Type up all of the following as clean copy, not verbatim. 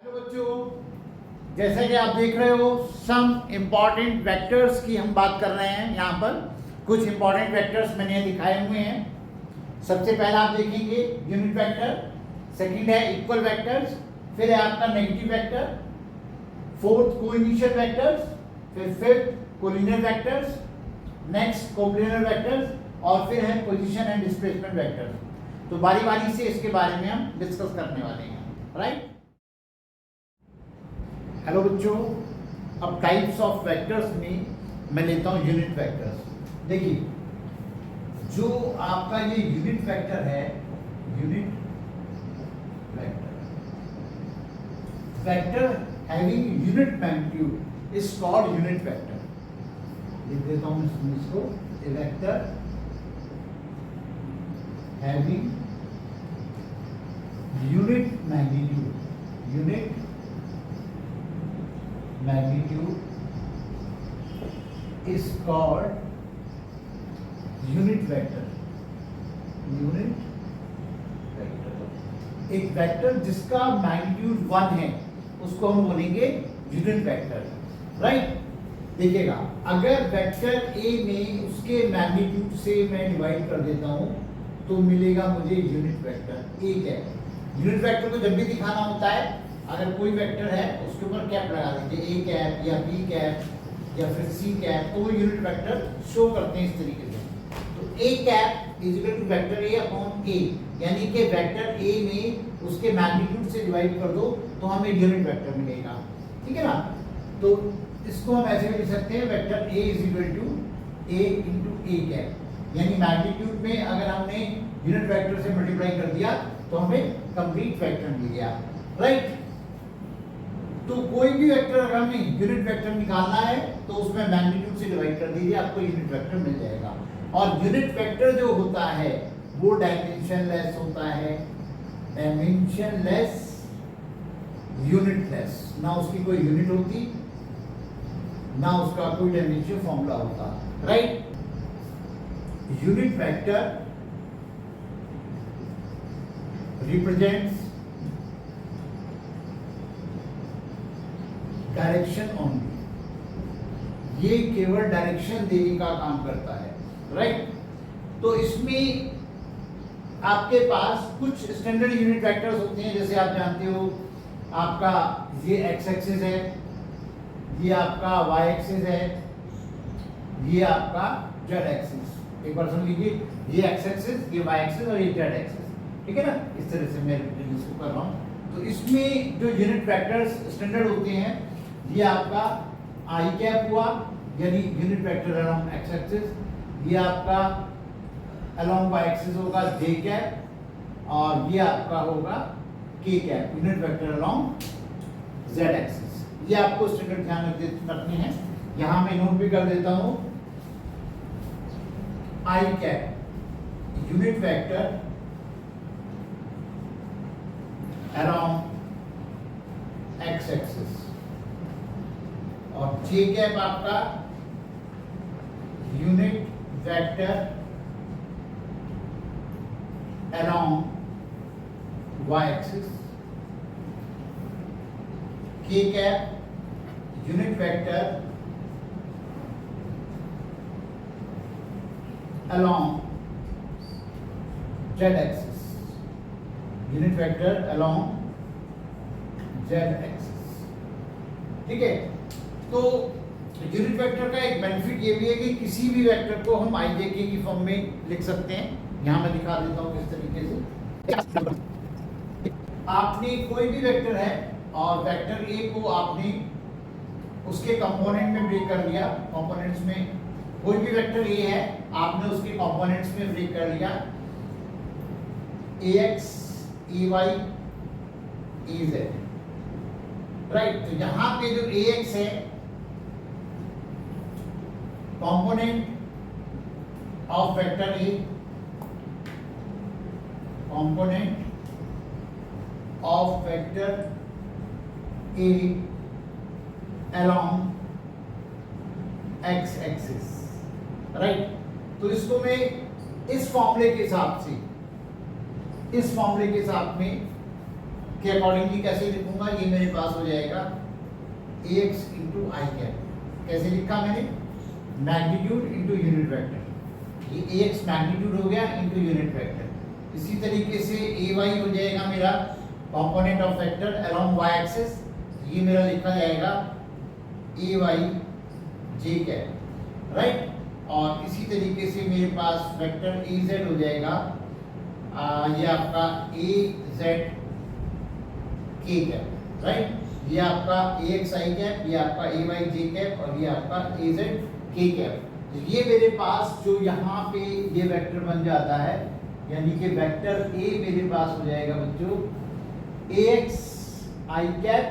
Hello बच्चों, जैसा कि आप देख रहे हो सम इम्पॉर्टेंट वेक्टर्स की हम बात कर रहे हैं। यहाँ पर कुछ इम्पॉर्टेंट वेक्टर्स मैंने दिखाए हुए हैं। सबसे पहला आप देखेंगे यूनिट वेक्टर, सेकंड है इक्वल वेक्टर्स, फिर है आपका नेगेटिव वेक्टर, फोर्थ कोइनिशियल वेक्टर्स, फिर fifth collinear vectors, next coplanar vectors और फिर है पोजीशन एंड डिस्प्लेसमेंट वेक्टर्स। तो बारी बारी से इसके बारे में हम डिस्कस करने वाले हैं, राइट। हेलो बच्चों, अब टाइप्स ऑफ वेक्टर्स में मैं लेता हूँ यूनिट वेक्टर्स। देखिए, जो आपका ये यूनिट वेक्टर है, unit vector having unit magnitude is called unit vector. लिख देता हूँ इसको, A vector having unit magnitude, unit magnitude is called unit vector, unit vector। एक वेक्टर जिसका मैग्नीट्यूड 1 है उसको हम बोलेंगे यूनिट वेक्टर, राइट। देखिएगा, अगर वेक्टर ए में उसके मैग्नीट्यूड से मैं डिवाइड कर देता हूं तो मिलेगा मुझे यूनिट वेक्टर। ए क्या है? यूनिट वेक्टर को जब भी दिखाना होता है, अगर कोई वेक्टर है उसके ऊपर कैप लगा दीजिए, ए कैप या बी कैप या फिर सी कैप, तो वो यूनिट वेक्टर शो करते हैं इस तरीके से। तो A cap is equal to vector A upon A, यानी कि वेक्टर ए में उसके मैग्नीट्यूड से डिवाइड कर दो तो हमें यूनिट वेक्टर मिलेगा, ठीक है ना। तो इसको हम ऐसे भी लिख सकते हैं, vector a is equal to a into a cap, यानी मैग्नीट्यूड में अगर हमने यूनिट वेक्टर से मल्टीप्लाई कर दिया तो हमें कंप्लीट वेक्टर मिल गया, राइट। तो कोई भी वेक्टर अगर हमें यूनिट वेक्टर निकालना है तो उसमें मैग्नीट्यूड से डिवाइड कर दीजिए, आपको यूनिट वेक्टर मिल जाएगा। और यूनिट वेक्टर जो होता है वो डायमेंशनलेस होता है, डायमेंशनलेस, यूनिटलेस, ना उसकी कोई यूनिट होती ना उसका कोई डायमेंशन फॉर्मूला होता, right. Unit vector represents direction only, ये केवल डायरेक्शन देने का काम करता है, राइट। तो इसमें आपके पास कुछ स्टैंडर्ड यूनिट वेक्टर्स होते हैं, जैसे आप जानते हो आपका ये एक्स एक्सिस है, ये आपका वाई एक्सिस है, ये आपका जेड एक्सिस। एक बार सुन लीजिए, ये एक्स एक्सिस, ये वाई एक्सिस और ये जेड एक्सिस, ठीक है ना। इस तरह से मैं इसको कर रहा हूँ। तो इसमें जो यूनिट वेक्टर्स स्टैंडर्ड होते हैं, ये आपका आई कैप हुआ, यानी unit vector along X axis, ये आपका अलोंग वाई एक्सिस होगा जे कैप, और ये आपका होगा के cap, unit vector along Z axis. ये आपको स्टैंडर्ड ध्यान रखने हैं। यहां मैं नोट भी कर देता हूं, I cap unit vector along X axis, और जे कैप आपका unit vector along Y axis, K cap unit vector along Z axis, unit vector along Z axis, ठीक है। तो यूनिट वेक्टर का एक बेनिफिट ये भी है कि किसी भी वेक्टर को हम आई जे के की फॉर्म में लिख सकते हैं। यहां मैं दिखा देता हूं किस तरीके से। आपने कोई भी वेक्टर है और वेक्टर ए को आपने उसके कंपोनेंट में ब्रेक कर लिया, कंपोनेंट्स में कोई भी वेक्टर ए है, आपने उसके कंपोनेंट्स में ब्रेक कर लिया, ए एक्स, ए वाई, ए जेड, राइट। तो यहां पे जो ए एक्स है, component of vector A, component of vector A along x axis, right. तो इसको मैं इस फॉर्मूले के हिसाब से, इस फॉर्मूले के साथ में के अकॉर्डिंगली कैसे लिखूंगा, ये मेरे पास हो जाएगा ax इंटू आई कैप। कैसे लिखा मैंने, मैग्नीट्यूड इंटू यूनिट वेक्टर, ये ax मैग्नीट्यूड हो गया इंटू यूनिट वेक्टर। इसी तरीके से ay हो जाएगा मेरा component of vector along y axis, ये मेरा लिखा जाएगा ay j कैप, राइट। और इसी तरीके से मेरे पास वेक्टर az हो जाएगा, ये आपका az k कैप, राइट। ये आपका ax i कैप, ये आपका ay j कैप और ये आपका az k कैप। तो ये मेरे पास जो यहाँ पे ये वेक्टर बन जाता है, यानी कि वेक्टर a मेरे पास हो जाएगा बच्चों ax i cap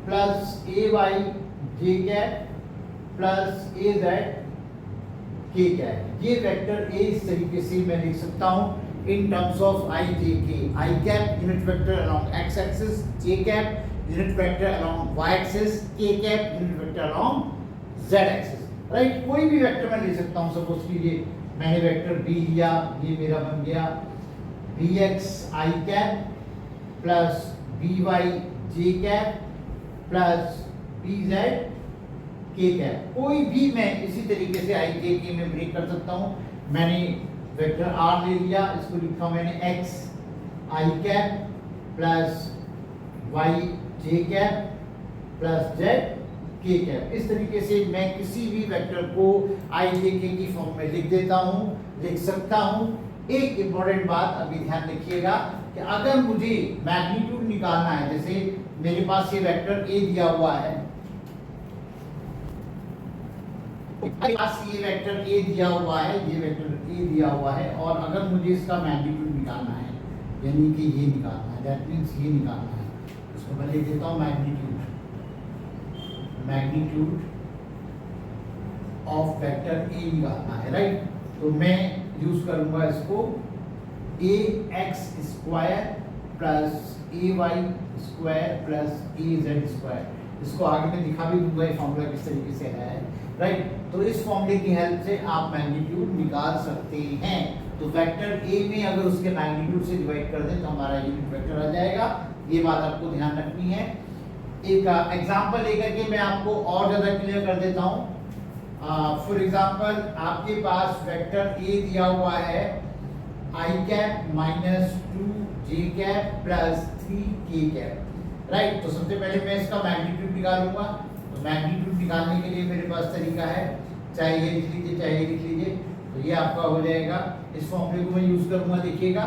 plus ay j cap plus az k cap. ये वेक्टर a इस तरीके से मैं लिख सकता हूँ in terms of I j k, I cap unit vector along x axis, j cap unit vector along y axis, k cap unit vector along z axis, right. कोई भी वेक्टर मैं ले सकता हूँ, सपोज कीजिए मैंने वेक्टर b लिया, ये मेरा बन गया bx i cap plus by j cap plus bz k cap। कोई भी मैं इसी तरीके से i j k में ब्रेक कर सकता हूँ। मैंने वेक्टर r ले लिया, इसको लिखा मैंने x i cap plus y j cap plus z k cap. इस तरीके से मैं किसी भी वेक्टर को i j k की फॉर्म में लिख देता हूँ, लिख सकता हूँ। एक इंपॉर्टेंट बात अभी ध्यान रखिएगा कि अगर मुझे मैग्नीट्यूड निकालना है, जैसे मेरे पास ये वेक्टर a दिया हुआ है, ये वेक्टर a दिया हुआ है, ये वेक्टर a दिया हुआ है, और अगर मुझे इसका मैग्नीट्यूड निकालना है, यानी कि ये निकालना है, दैट मींस ये निकालना है, उसको मैं लिख देता हूँ मैग्नीट्यूड ऑफ वेक्टर a निकालना है, राइट। तो मैं यूज करूंगा इसको ax square plus ay square plus az square. इसको आगे मैं दिखा भी दूंगा ये फॉर्मूला किस तरीके से है, राइट। तो इस फॉर्मूले की हेल्प से आप मैग्नीट्यूड निकाल सकते हैं। तो वेक्टर a में अगर उसके मैग्नीट्यूड से डिवाइड कर दें तो हमारा यूनिट वेक्टर आ जाएगा। ये बात आपको ध्यान रखनी है। एक एग्जांपल लेकर के मैं आपको और ज्यादा क्लियर कर देता हूँ। फॉर एग्जांपल आपके पास वेक्टर a दिया हुआ है i cap minus 2j cap plus 3k cap, right. तो सबसे पहले मैं इसका मैग्नीट्यूड निकालूंगा। तो मैग्नीट्यूड निकालने के लिए मेरे पास तरीका है, चाहे ये लिख लीजिए चाहे ये लिख लीजिए। तो ये आपका हो जाएगा, इस फॉर्मूले को मैं यूज करूंगा, देखिएगा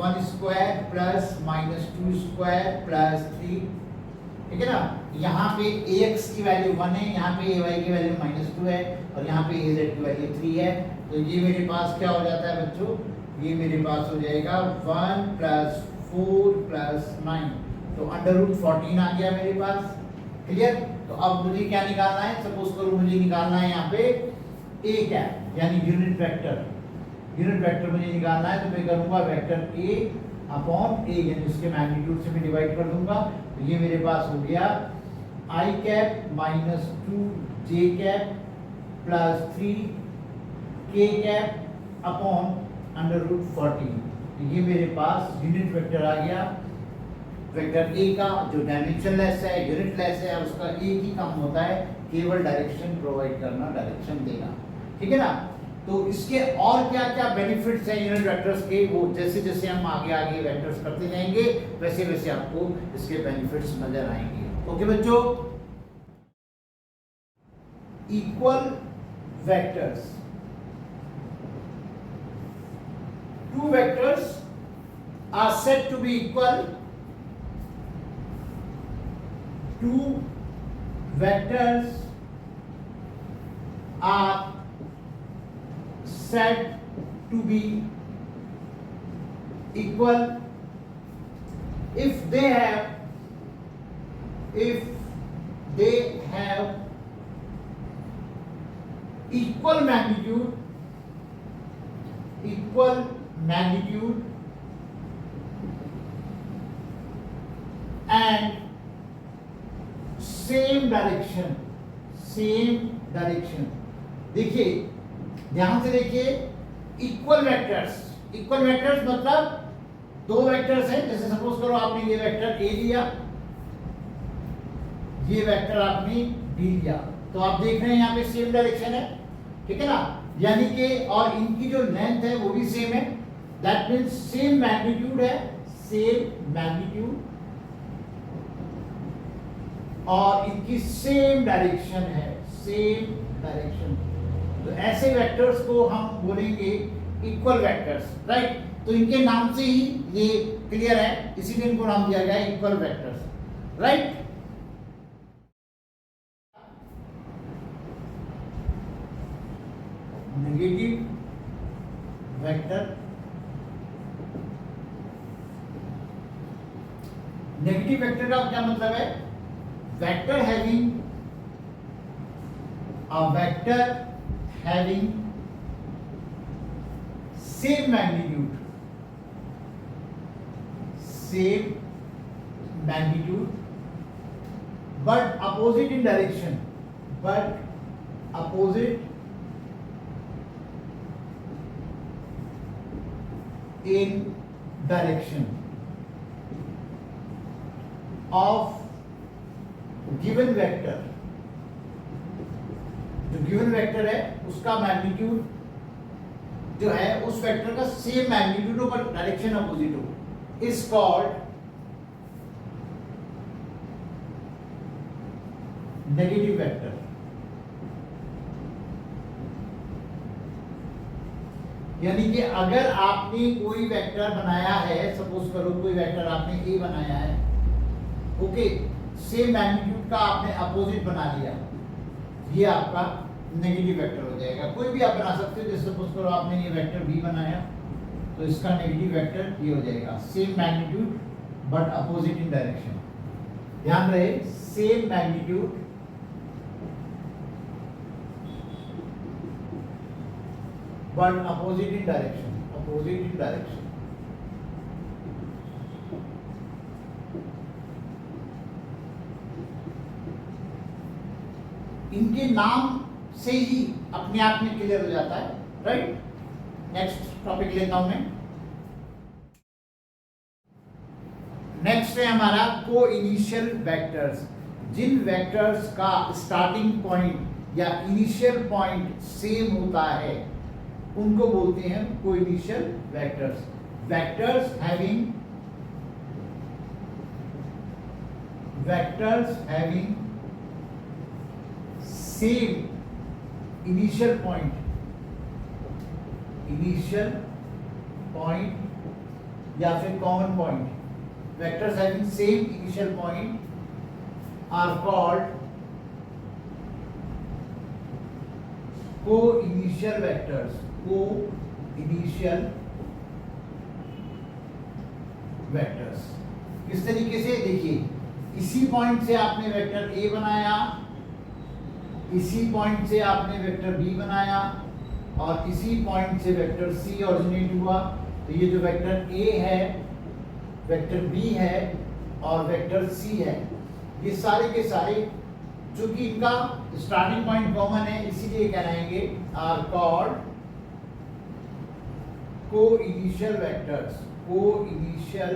1 square plus minus 2 square plus 3, ठीक है ना। यहाँ पे ax की वैल्यू 1 है, यहाँ पे ay की वैल्यू -2 है और यहाँ पे az की वैल्यू 3 है। तो ये मेरे पास क्या हो जाता है बच्चों, ये मेरे पास हो जाएगा 1 प्लस 4 प्लस 9, तो √14 आ गया मेरे पास, क्लियर। तो अब मुझे क्या निकालना है, सपोज करो मुझे निकालना है यहाँ पे a कैप यानी यूनिट वेक्टर मुझे निकालना है। तो मैं करूँगा वेक्टर a अपॉन a, यानी उसके मैग्नीट्यूड से मैं डिवाइड कर दूंगा। तो ये मेरे पास हो गया i cap minus 2j cap plus 3k cap upon √14। तो ये मेरे पास यूनिट वेक्टर आ गया। वेक्टर a का जो डायमेंशनलेस है, यूनिटलेस है, उसका एक ही काम होता है, केवल डायरेक्शन प्रोवाइड करना, डायरेक्शन देना, ठीक है ना। तो इसके और क्या क्या बेनिफिट्स हैं यूनिट वेक्टर्स के, वो जैसे जैसे हम आगे वेक्टर्स करते जाएंगे वैसे वैसे आपको इसके बेनिफिट्स नजर आएंगे। ओके बच्चों, equal vectors, two vectors are said to be equal. Two vectors are said to be equal if they have equal magnitude and same direction। देखिए ध्यान से देखिए, इक्वल वेक्टर्स मतलब दो वेक्टर्स हैं, जैसे सपोज करो आपने ये वेक्टर ए लिया, ये वेक्टर आपने बी लिया, तो आप देख रहे हैं यहाँ पे सेम डायरेक्शन है, ठीक है ना, यानी कि और इनकी जो लेंथ है वो भी सेम है, दैट मीन्स सेम मैग्नीट्यूड है, सेम मैग्नीट्यूड, और इनकी सेम डायरेक्शन है, सेम डायरेक्शन। तो ऐसे वेक्टर्स को हम बोलेंगे इक्वल वेक्टर्स, राइट। तो इनके नाम से ही ये क्लियर है, इसीलिए इनको नाम दिया गया है equal vectors, right. Negative vector, negative vector का क्या मतलब है? Vector having a vector having same magnitude but opposite in direction, but opposite in direction of given vector। जो गिवन वेक्टर है उसका मैग्नीट्यूड जो है उस वेक्टर का सेम मैग्नीट्यूड हो पर डायरेक्शन अपोजिट हो, इज कॉल्ड नेगेटिव वेक्टर। यानी कि अगर आपने कोई वेक्टर बनाया है, सपोज करो कोई वेक्टर आपने ए बनाया है, ओके, सेम मैग्नीट्यूड का आपने अपोजिट बना लिया, ये आपका नेगेटिव वेक्टर हो जाएगा। कोई भी आप बना सकते हो, जैसे सपोज करो आपने ये वेक्टर बी बनाया तो इसका नेगेटिव वेक्टर ये हो जाएगा, same magnitude but opposite in direction. ध्यान रहे, same magnitude but opposite in direction, opposite in direction. इनके नाम से ही अपने आप में क्लियर हो जाता है, राइट। नेक्स्ट टॉपिक लेता हूं मैं। नेक्स्ट है हमारा को इनिशियल वेक्टर्स। जिन वेक्टर्स का स्टार्टिंग पॉइंट या इनिशियल पॉइंट सेम होता है उनको बोलते हैं coinitial vectors. Vectors having same initial point या फिर common point, vectors having same initial point are called coinitial vectors. Coinitial vectors किस तरीके से, देखिए, इसी पॉइंट से आपने वेक्टर ए बनाया, इसी पॉइंट से आपने वेक्टर बी बनाया और इसी पॉइंट से वेक्टर सी ऑरिजिनेट हुआ, तो ये जो वेक्टर ए है, वेक्टर बी है और वेक्टर सी है, ये सारे के सारे चूंकि इनका स्टार्टिंग पॉइंट कॉमन है इसीलिए कहलाएंगे are called coinitial vectors. Coinitial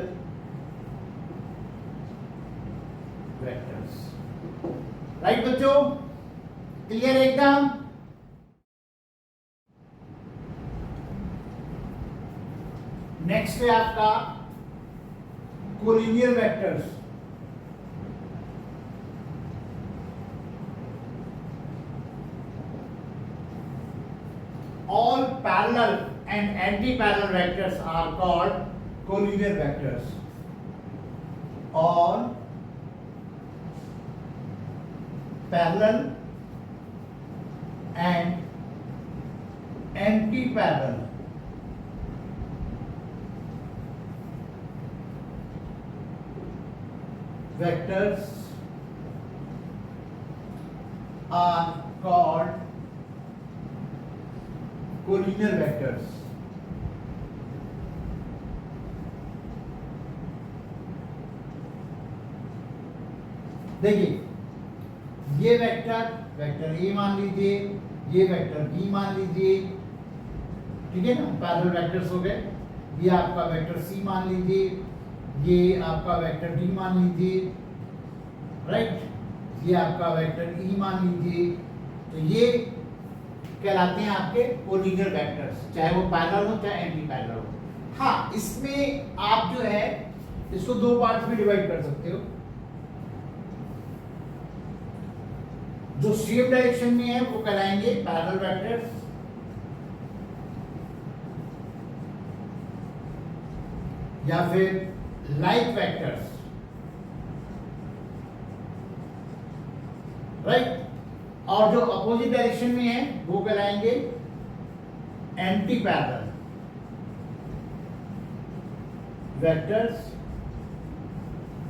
vectors, right बच्चों, क्लियर एकदम। नेक्स्ट है आपका collinear vectors. All parallel and anti-parallel vectors are called collinear vectors. All parallel and anti-parallel vectors are called collinear vectors. देखिए, ये vector A मान लीजिए, ये vector B मान लीजिए, ठीक है ना, पैरेलल वेक्टर्स हो गए। ये आपका वेक्टर सी मान लीजिए, ये आपका वेक्टर डी मान लीजिए, राइट, ये आपका वेक्टर ई मान लीजिए। तो ये कहलाते हैं आपके कोलिनियर वेक्टर्स, चाहे वो पैरेलल हो चाहे एंटी पैरेलल हो। हाँ, इसमें आप जो है इसको दो पार्ट्स में डिवाइड कर सकते हो। जो सेम डायरेक्शन में है वो कहलाएंगे पैरेलल वेक्टर्स, या फिर लाइक वेक्टर्स, राइट। और जो अपोजिट डायरेक्शन में है वो कहलाएंगे एंटी पैरेलल वेक्टर्स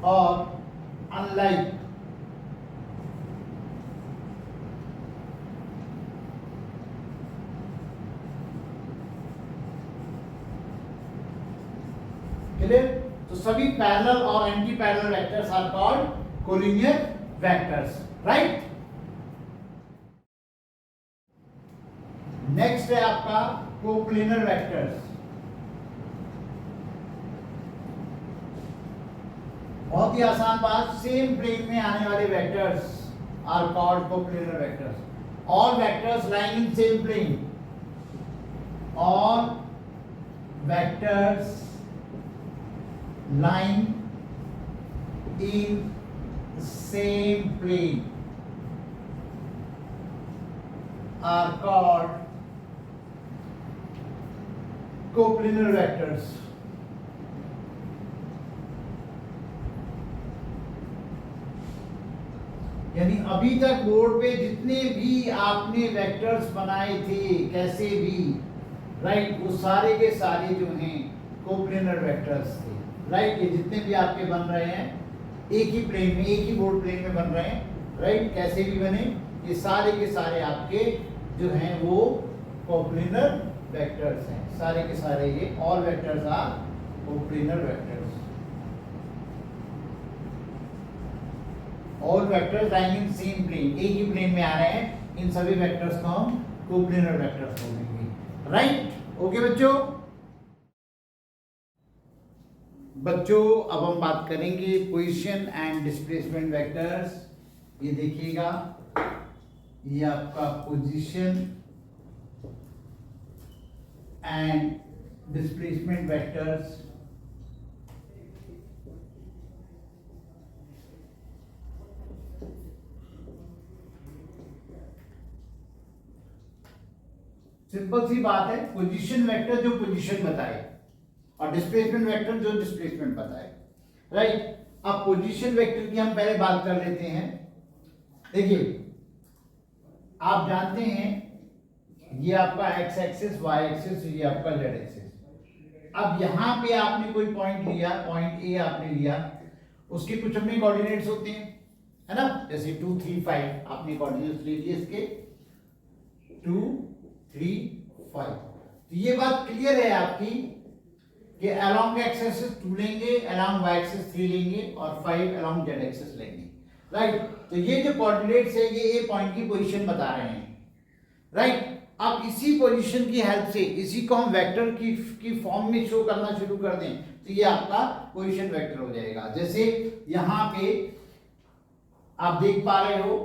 और अनलाइक क्लियर। तो सभी पैरेलल और anti parallel vectors are called collinear vectors, right. Next है आपका कोप्लेनर वेक्टर्स। बहुत ही आसान बात, सेम प्लेन में आने वाले vectors are called coplanar vectors. All vectors lying in same plane, all vectors lying in same plane are called coplanar vectors। यानी अभी तक बोर्ड पे जितने भी आपने वेक्टर्स बनाए थे कैसे भी, राइट, वो सारे के सारे जो हैं कोप्लेनर वेक्टर्स थे, राइट। ये जितने भी आपके बन रहे हैं एक ही प्लेन में, एक ही बोर्ड प्लेन में बन रहे हैं, राइट, कैसे भी बने, ये सारे के सारे आपके जो हैं वो कोप्लेनर वेक्टर्स हैं, सारे के सारे। ये all vectors are coplanar vectors. All vectors lying in same plane, एक ही प्लेन में आ रहे हैं, इन सभी वेक्टर्स को हम कोप्लेनर वेक्टर्स बोलेंगे, राइट। ओके बच्चों, अब हम बात करेंगे पोजीशन एंड डिस्प्लेसमेंट वेक्टर्स। ये देखिएगा, ये आपका position and displacement vectors. Simple सी बात है, पोजीशन वेक्टर जो पोजीशन बताए और डिस्प्लेसमेंट वेक्टर जो डिस्प्लेसमेंट बताए, राइट। अब पोजीशन वेक्टर की हम पहले बात कर लेते हैं। देखिए, आप जानते हैं ये आपका एक्स एक्सिस, वाई एक्सिस, ये आपका जेड एक्सिस। अब यहां पे आपने कोई पॉइंट लिया, पॉइंट ए आपने लिया, उसके कुछ अपने कोऑर्डिनेट्स होते हैं, है ना, जैसे 2 3 5 आपने कोऑर्डिनेट्स ले लिए इसके 2 3 5। तो ये बात क्लियर है आपकी कि अलोंग एक्स एक्सिस 2 लेंगे, अलोंग वाई एक्सिस 3 लेंगे और 5 अलोंग जेड एक्सिस लेंगे, राइट। तो ये जो कोऑर्डिनेट्स है ये ए पॉइंट की पोजीशन बता रहे हैं, राइट। अब इसी पोजीशन की हेल्प से इसी को हम वेक्टर की फॉर्म में शो करना शुरू कर दें तो ये आपका पोजीशन वेक्टर हो जाएगा। जैसे यहां पे आप देख पा रहे हो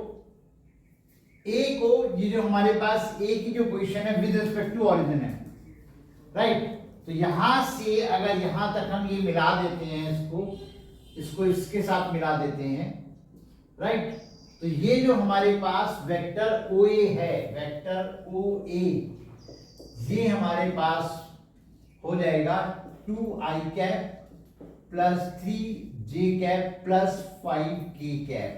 ए को, ये जो हमारे पास ए की जो पोजीशन है विद रिस्पेक्ट टू ऑरिजिन है, राइट। तो यहां से अगर यहां तक हम ये मिला देते हैं, इसको इसके साथ मिला देते हैं, राइट। तो ये जो हमारे पास वेक्टर ओ ए है, वेक्टर ओ ए, ये हमारे पास हो जाएगा 2i cap plus 3j cap plus 5k cap,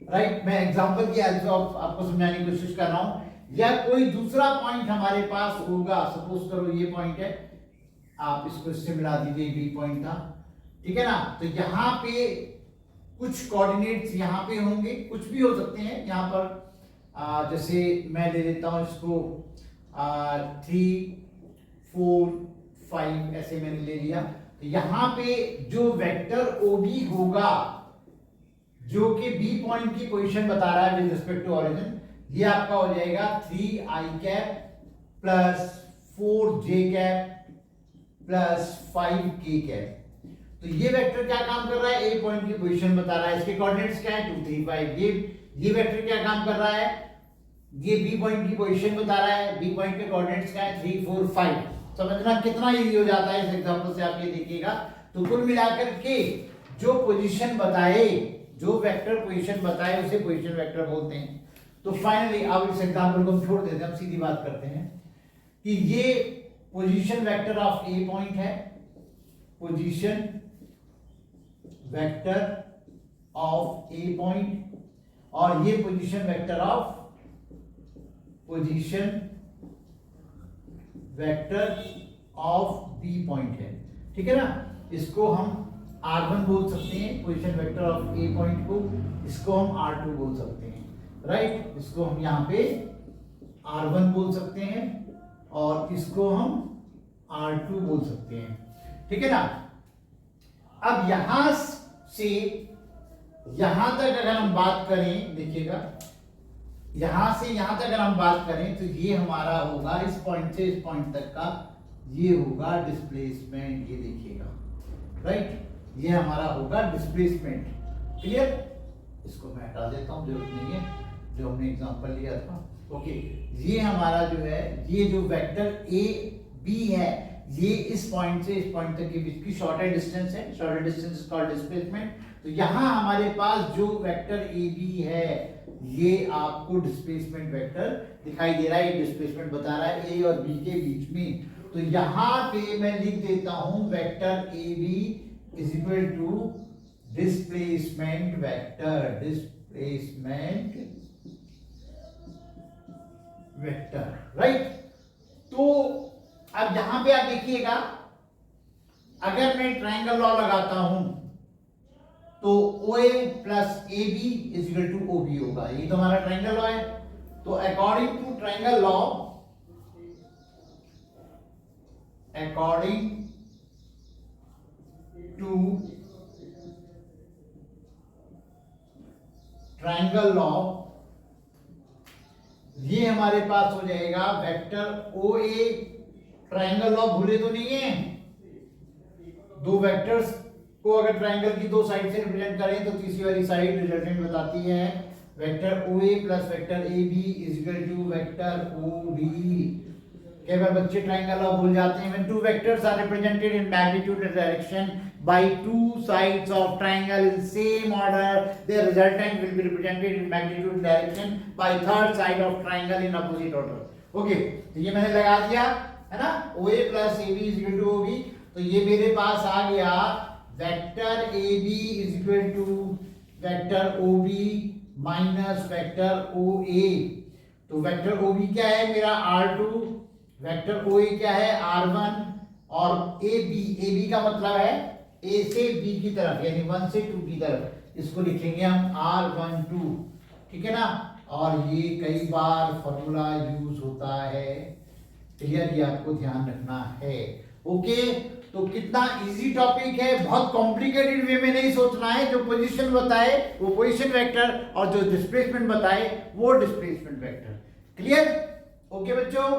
right. मैं एग्जांपल की हेल्प से आपको समझाने की कोशिश कर रहा हूं। या कोई दूसरा पॉइंट हमारे पास होगा, सपोज करो ये पॉइंट है, आप इसको इससे मिला दीजिए, बी पॉइंट था, ठीक है ना। तो यहाँ पे कुछ कोऑर्डिनेट्स यहाँ पे होंगे, कुछ भी हो सकते हैं यहाँ पर, जैसे मैं ले लेता हूँ इसको 3 4 5 ऐसे मैंने ले लिया। तो यहाँ पे जो वेक्टर ओबी होगा जो कि बी पॉइंट की पोजीशन बता रहा है विद रिस्पेक्ट टू ऑरिजिन, ये आपका हो जाएगा 3i cap plus 4j cap plus 5k cap. तो ये वेक्टर क्या काम कर रहा है, ए पॉइंट की पोजीशन बता रहा है, इसके कोऑर्डिनेट्स क्या है 2 3 5। ये वेक्टर क्या काम कर रहा है, ये बी पॉइंट की पोजीशन बता रहा है, बी पॉइंट के कोऑर्डिनेट्स क्या है 3 4 5। समझना कितना इजी हो जाता है इस एग्जांपल से, आप ये देखिएगा। तो कुल मिलाकर के जो पोजीशन बताए, जो वेक्टर पोजीशन बताए उसे पोजीशन वेक्टर बोलते हैं। तो फाइनली अब इस एग्जांपल को हम छोड़ देते हैं, हम सीधी बात करते हैं कि ये position vector of A point है, position vector of A point, और ये position vector of B point है। ठीक है ना, इसको हम R1 बोल सकते हैं position vector of A point को, इसको हम R2 बोल सकते हैं, राइट। इसको हम यहाँ पे R1 बोल सकते हैं और इसको हम R2 बोल सकते हैं। ठीक है ना। अब यहां से यहां तक अगर हम बात करें, देखिएगा यहां से यहां तक अगर हम बात करें तो ये हमारा होगा इस पॉइंट से इस पॉइंट तक का, ये होगा डिस्प्लेसमेंट। ये देखिएगा, राइट, ये हमारा होगा डिस्प्लेसमेंट। क्लियर। इसको मैं हटा देता हूं, जरूरत नहीं है, जो हमने एग्जांपल लिया था। ओके, ये हमारा जो है, ये जो वेक्टर ए बी है, ये इस पॉइंट से इस पॉइंट तक के बीच की शॉर्टर डिस्टेंस है, shorter distance is called displacement. तो यहां हमारे पास जो वेक्टर ए बी है, ये आपको डिस्प्लेसमेंट वेक्टर दिखाई दे रहा है, ये डिस्प्लेसमेंट बता रहा है ए और बी के बीच में। तो यहां पे मैं लिख देता हूं vector A B is equal to displacement vector, displacement vector, right. तो अब यहां पे आप देखिएगा, अगर मैं ट्रायंगल लॉ लगाता हूं तो OA plus AB is equal to OB होगा। ये तो हमारा ट्रायंगल लॉ है। तो according to triangle law, according to triangle law, ये हमारे पास हो जाएगा वेक्टर OA। ट्रायंगल लॉ भूले तो नहीं है, दो वेक्टर्स को अगर ट्रायंगल की दो साइड से रिप्रेजेंट करें तो तीसरी वाली साइड रिजल्टेंट बताती है vector OA plus vector AB is equal to vector OB। कई बार बच्चे ट्रायंगल लॉ भूल जाते हैं। When two vectors are represented in magnitude and direction by two sides of triangle in same order, their resultant will be represented in magnitude and direction by third side of triangle in opposite order. Okay, तो ये मैंने लगा दिया है ना, OA plus AB is equal to OB। तो ये मेरे पास आ गया vector AB is equal to vector OB minus vector OA। तो वेक्टर OB क्या है मेरा R2, वेक्टर OA क्या है R1, और AB का मतलब है A से B की तरफ, यानी 1 से 2 की तरफ, इसको लिखेंगे हम R12। ठीक है ना। और ये कई बार फॉर्मूला यूज होता है, क्लियर, ये आपको ध्यान रखना है। ओके, तो कितना इजी टॉपिक है, बहुत कॉम्प्लिकेटेड वे में नहीं सोचना है। जो पोजीशन बताए वो पोजीशन वेक्टर, और जो डिस्प्लेसमेंट बताए वो डिस्प्लेसमेंट वेक्टर। क्लियर। ओके बच्चों।